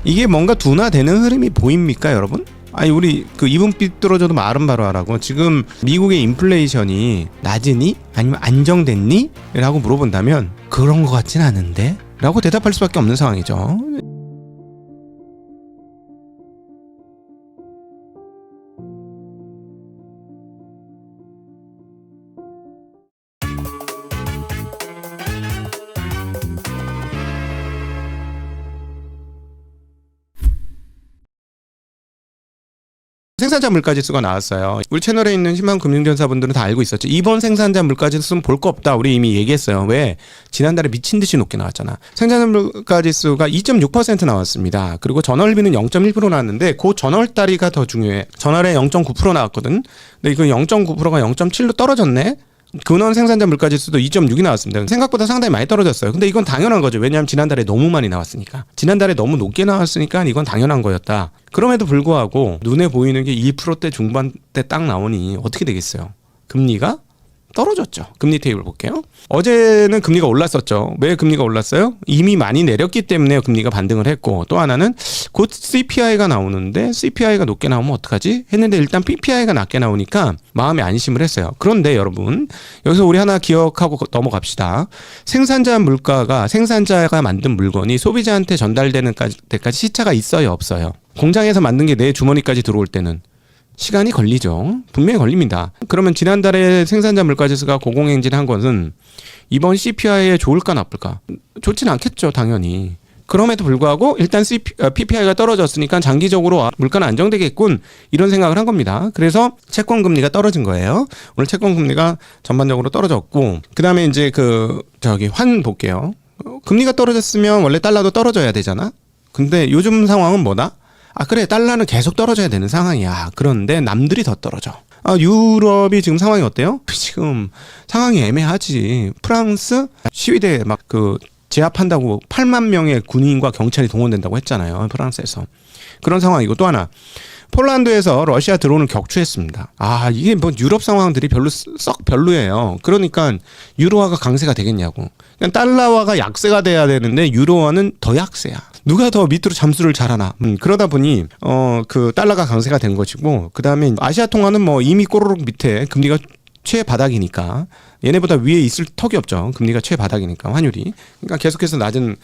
이게 뭔가 둔화되는 흐름이 보입니까, 여러분? 아니, 우리 그 입은 삐뚤어져도 말은 바로 하라고. 지금 미국의 인플레이션이 낮으니 아니면 안정됐니? 라고 물어본다면 그런 것 같진 않은데? 라고 대답할 수밖에 없는 상황이죠. 생산자 물가지수가 나왔어요. 우리 채널에 있는 희망 금융전사분들은 다 알고 있었죠. 이번 생산자 물가지수는 볼 거 없다. 우리 이미 얘기했어요. 왜? 지난달에 미친 듯이 높게 나왔잖아. 생산자 물가지수가 2.6% 나왔습니다. 그리고 전월비는 0.1% 나왔는데 그 전월달이가 더 중요해. 전월에 0.9% 나왔거든. 근데 그 0.9%가 0.7로 떨어졌네. 근원 생산자 물가지수도 2.6이 나왔습니다. 생각보다 상당히 많이 떨어졌어요. 근데 이건 당연한 거죠. 왜냐하면 지난달에 너무 많이 나왔으니까. 지난달에 너무 높게 나왔으니까 이건 당연한 거였다. 그럼에도 불구하고 눈에 보이는 게 1%대 중반대 딱 나오니 어떻게 되겠어요? 금리가 떨어졌죠. 금리 테이블 볼게요. 어제는 금리가 올랐었죠. 왜 금리가 올랐어요? 이미 많이 내렸기 때문에 금리가 반등을 했고, 또 하나는 곧 CPI가 나오는데 CPI가 높게 나오면 어떡하지? 했는데 일단 PPI가 낮게 나오니까 마음에 안심을 했어요. 그런데 여러분, 여기서 우리 하나 기억하고 넘어갑시다. 생산자 물가가, 생산자가 만든 물건이 소비자한테 전달되는 때까지 시차가 있어요, 없어요? 공장에서 만든 게 내 주머니까지 들어올 때는 시간이 걸리죠. 분명히 걸립니다. 그러면 지난달에 생산자 물가지수가 고공행진한 것은 이번 CPI에 좋을까 나쁠까? 좋진 않겠죠, 당연히. 그럼에도 불구하고 일단 PPI가 떨어졌으니까 장기적으로 물가는 안정되겠군, 이런 생각을 한 겁니다. 그래서 채권금리가 떨어진 거예요. 오늘 채권금리가 전반적으로 떨어졌고, 그 다음에 이제 환 볼게요. 금리가 떨어졌으면 원래 달러도 떨어져야 되잖아. 근데 요즘 상황은 뭐다? 그래, 달러는 계속 떨어져야 되는 상황이야. 그런데 남들이 더 떨어져. 유럽이 지금 상황이 어때요? 지금 상황이 애매하지. 프랑스 시위대 제압한다고 8만 명의 군인과 경찰이 동원된다고 했잖아요, 프랑스에서. 그런 상황이고, 또 하나, 폴란드에서 러시아 드론을 격추했습니다. 이게 뭐 유럽 상황들이 썩 별로예요. 그러니까 유로화가 강세가 되겠냐고. 그냥 달러화가 약세가 돼야 되는데 유로화는 더 약세야. 누가 더 밑으로 잠수를 잘하나. 그러다 보니 달러가 강세가 된 것이고, 그 다음에 아시아 통화는 뭐 이미 꼬르륵 밑에 금리가 최바닥이니까, 얘네보다 위에 있을 턱이 없죠. 금리가 최바닥이니까, 환율이. 그러니까 계속해서 낮은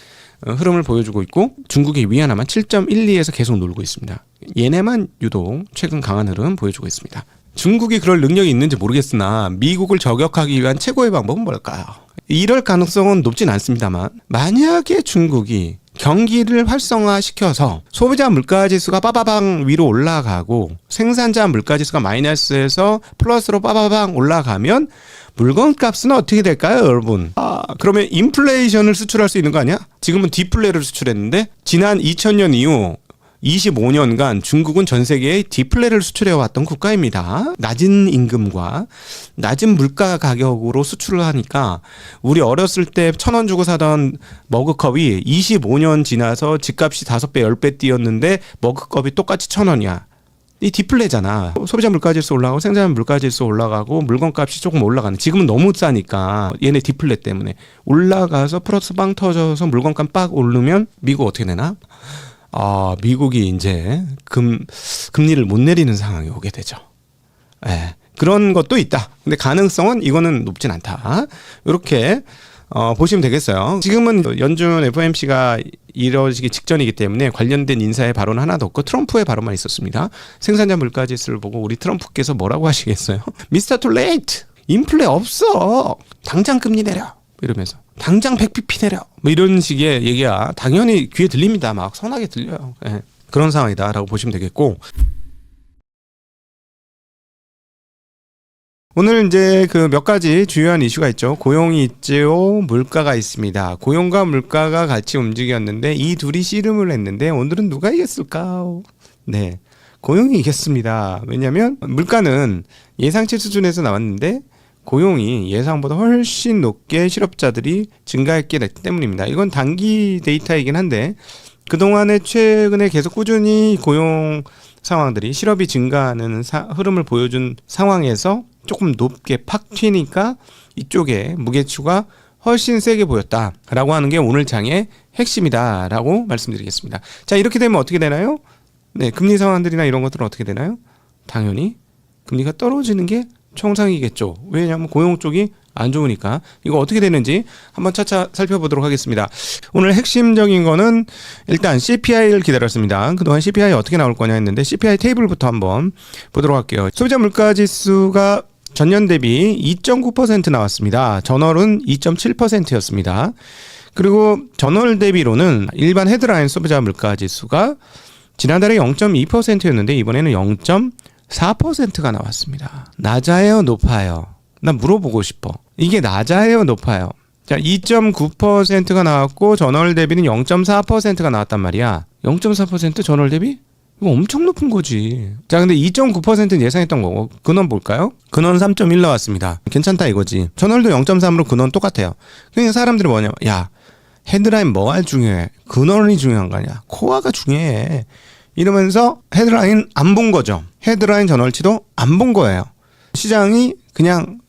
흐름을 보여주고 있고, 중국의 위안화만 7.12에서 계속 놀고 있습니다. 얘네만 유독 최근 강한 흐름 보여주고 있습니다. 중국이 그럴 능력이 있는지 모르겠으나 미국을 저격하기 위한 최고의 방법은 뭘까요? 이럴 가능성은 높진 않습니다만, 만약에 중국이 경기를 활성화시켜서 소비자 물가지수가 빠바방 위로 올라가고 생산자 물가지수가 마이너스에서 플러스로 빠바방 올라가면 물건값은 어떻게 될까요, 여러분? 그러면 인플레이션을 수출할 수 있는 거 아니야? 지금은 디플레를 수출했는데, 지난 2000년 이후 25년간 중국은 전 세계에 디플레를 수출해왔던 국가입니다. 낮은 임금과 낮은 물가 가격으로 수출을 하니까 우리 어렸을 때 1,000원 주고 사던 머그컵이 25년 지나서 집값이 5배, 10배 뛰었는데 머그컵이 똑같이 1,000원이야. 이 디플레잖아. 소비자 물가지수 올라가고 생산자 물가지수 올라가고 물건값이 조금 올라가는. 지금은 너무 싸니까 얘네 디플레 때문에 올라가서 플러스 빵 터져서 물건값 빡 오르면 미국 어떻게 되나? 미국이 이제 금리를 못 내리는 상황이 오게 되죠. 그런 것도 있다. 근데 가능성은 이거는 높진 않다. 이렇게 보시면 되겠어요. 지금은 연준 FOMC가 이뤄지기 직전이기 때문에 관련된 인사의 발언 하나도 없고 트럼프의 발언만 있었습니다. 생산자 물가지수를 보고 우리 트럼프께서 뭐라고 하시겠어요? 미스터 투 레이트, 인플레 없어, 당장 금리 내려, 이러면서 당장 100bp 내려, 뭐 이런 식의 얘기가 당연히 귀에 들립니다. 막 선하게 들려요. 그런 상황이다라고 보시면 되겠고, 오늘 이제 몇 가지 주요한 이슈가 있죠. 고용이 있지요, 물가가 있습니다. 고용과 물가가 같이 움직였는데 이 둘이 씨름을 했는데 오늘은 누가 이겼을까? 네, 고용이 이겼습니다. 왜냐하면 물가는 예상치 수준에서 나왔는데 고용이 예상보다 훨씬 높게 실업자들이 증가했기 때문입니다. 이건 단기 데이터이긴 한데 그동안에 최근에 계속 꾸준히 고용 상황들이 실업이 증가하는 흐름을 보여준 상황에서 조금 높게 팍 튀니까 이쪽에 무게추가 훨씬 세게 보였다라고 하는 게 오늘 장의 핵심이다라고 말씀드리겠습니다. 자, 이렇게 되면 어떻게 되나요? 네, 금리 상황들이나 이런 것들은 어떻게 되나요? 당연히 금리가 떨어지는 게 정상이겠죠. 왜냐하면 고용 쪽이 안 좋으니까. 이거 어떻게 되는지 한번 차차 살펴보도록 하겠습니다. 오늘 핵심적인 거는 일단 CPI를 기다렸습니다. 그동안 CPI 어떻게 나올 거냐 했는데 CPI 테이블부터 한번 보도록 할게요. 소비자 물가 지수가 전년 대비 2.9% 나왔습니다. 전월은 2.7%였습니다. 그리고 전월 대비로는 일반 헤드라인 소비자 물가 지수가 지난달에 0.2%였는데 이번에는 0.4%가 나왔습니다. 낮아요, 높아요? 난 물어보고 싶어. 이게 낮아요, 높아요? 자, 2.9%가 나왔고 전월 대비는 0.4%가 나왔단 말이야. 0.4% 전월 대비? 이거 엄청 높은 거지. 자, 근데 2.9%는 예상했던 거고 근원 볼까요? 근원 3.1 나왔습니다. 괜찮다 이거지. 전월도 0.3으로 근원 똑같아요. 그러니까 사람들이 뭐냐, 야, 헤드라인 뭐가 중요해? 근원이 중요한 거 아니야? 코어가 중요해. 이러면서 헤드라인 안 본 거죠. 헤드라인 전월치도 안 본 거예요. 시장이 그냥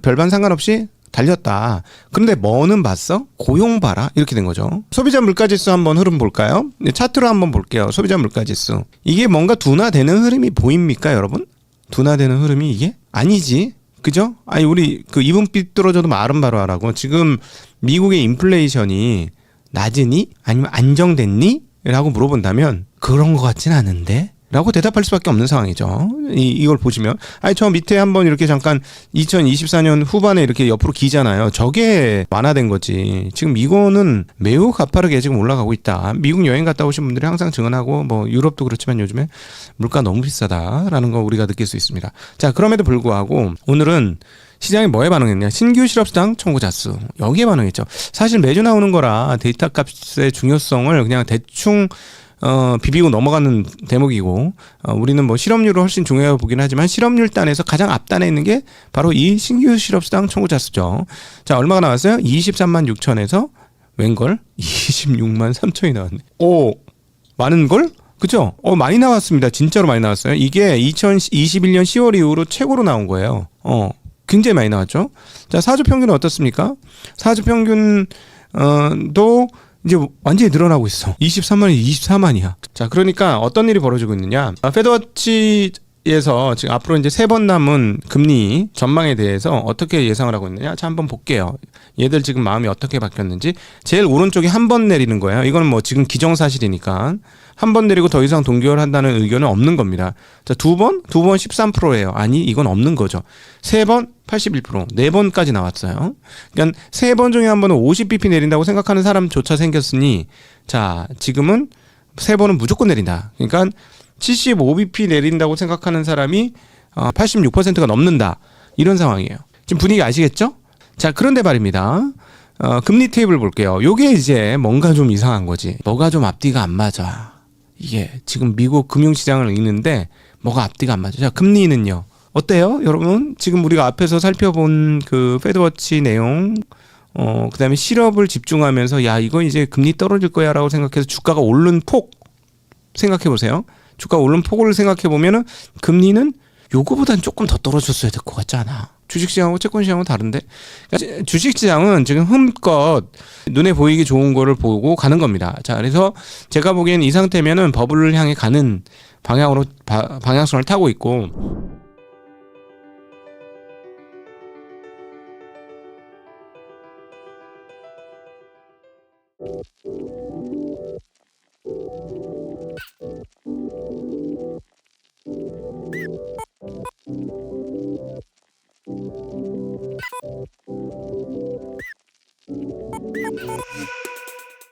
별반 상관없이 달렸다. 그런데 뭐는 봤어? 고용 봐라. 이렇게 된 거죠. 소비자 물가지수 한번 흐름 볼까요? 차트로 한번 볼게요. 소비자 물가지수. 이게 뭔가 둔화되는 흐름이 보입니까, 여러분? 둔화되는 흐름이 이게? 아니지. 그죠? 아니, 우리 그 이분 삐뚤어져도 말은 바로 하라고. 지금 미국의 인플레이션이 낮으니? 아니면 안정됐니? 라고 물어본다면 그런 것 같진 않은데? 라고 대답할 수밖에 없는 상황이죠. 이걸 보시면. 아니, 저 밑에 한번 이렇게 잠깐 2024년 후반에 이렇게 옆으로 기잖아요. 저게 완화된 거지. 지금 이거는 매우 가파르게 지금 올라가고 있다. 미국 여행 갔다 오신 분들이 항상 증언하고 뭐 유럽도 그렇지만 요즘에 물가 너무 비싸다라는 거 우리가 느낄 수 있습니다. 자, 그럼에도 불구하고 오늘은 시장이 뭐에 반응했냐? 신규 실업수당 청구자 수. 여기에 반응했죠. 사실 매주 나오는 거라 데이터 값의 중요성을 그냥 대충 비비고 넘어가는 대목이고, 우리는 뭐 실업률을 훨씬 중요하게 보긴 하지만 실업률 단에서 가장 앞단에 있는 게 바로 이 신규 실업수당 청구자 수죠. 자, 얼마가 나왔어요? 23만 6천에서 웬걸? 26만 3천이 나왔네. 오, 많은 걸? 그죠? 많이 나왔습니다. 진짜로 많이 나왔어요. 이게 2021년 10월 이후로 최고로 나온 거예요. 굉장히 많이 나왔죠. 자, 사주 평균은 어떻습니까? 사주 평균, 도 이제 완전히 늘어나고 있어. 23만이 24만이야. 자, 그러니까 어떤 일이 벌어지고 있느냐. 페드워치에서 지금 앞으로 이제 3번 남은 금리 전망에 대해서 어떻게 예상을 하고 있느냐. 자, 한번 볼게요. 얘들 지금 마음이 어떻게 바뀌었는지. 제일 오른쪽이 한 번 내리는 거예요. 이거는 뭐 지금 기정사실이니까. 한 번 내리고 더 이상 동결한다는 의견은 없는 겁니다. 자, 두 번 13%예요. 아니, 이건 없는 거죠. 3번 81%, 4번까지 나왔어요. 그러니까 3번 중에 한 번은 50bp 내린다고 생각하는 사람조차 생겼으니, 자, 지금은 3번은 무조건 내린다. 그러니까 75bp 내린다고 생각하는 사람이 86%가 넘는다. 이런 상황이에요. 지금 분위기 아시겠죠? 자, 그런데 말입니다. 금리 테이블 볼게요. 요게 이제 뭔가 좀 이상한 거지. 뭐가 좀 앞뒤가 안 맞아. 이게 지금 미국 금융시장을 읽는데 뭐가 앞뒤가 안 맞아. 자, 금리는요. 어때요? 여러분, 지금 우리가 앞에서 살펴본 그 페드워치 내용, 그다음에 실업을 집중하면서 야, 이거 이제 금리 떨어질 거야 라고 생각해서 주가가 오른 폭 생각해 보세요. 주가 오른 폭을 생각해 보면은 금리는 요거보단 조금 더 떨어졌어야 될 것 같지 않아? 주식시장하고 채권시장은 다른데? 그러니까 주식시장은 지금 흠껏 눈에 보이기 좋은 거를 보고 가는 겁니다. 자, 그래서 제가 보기엔 이 상태면은 버블을 향해 가는 방향으로 방향성을 타고 있고,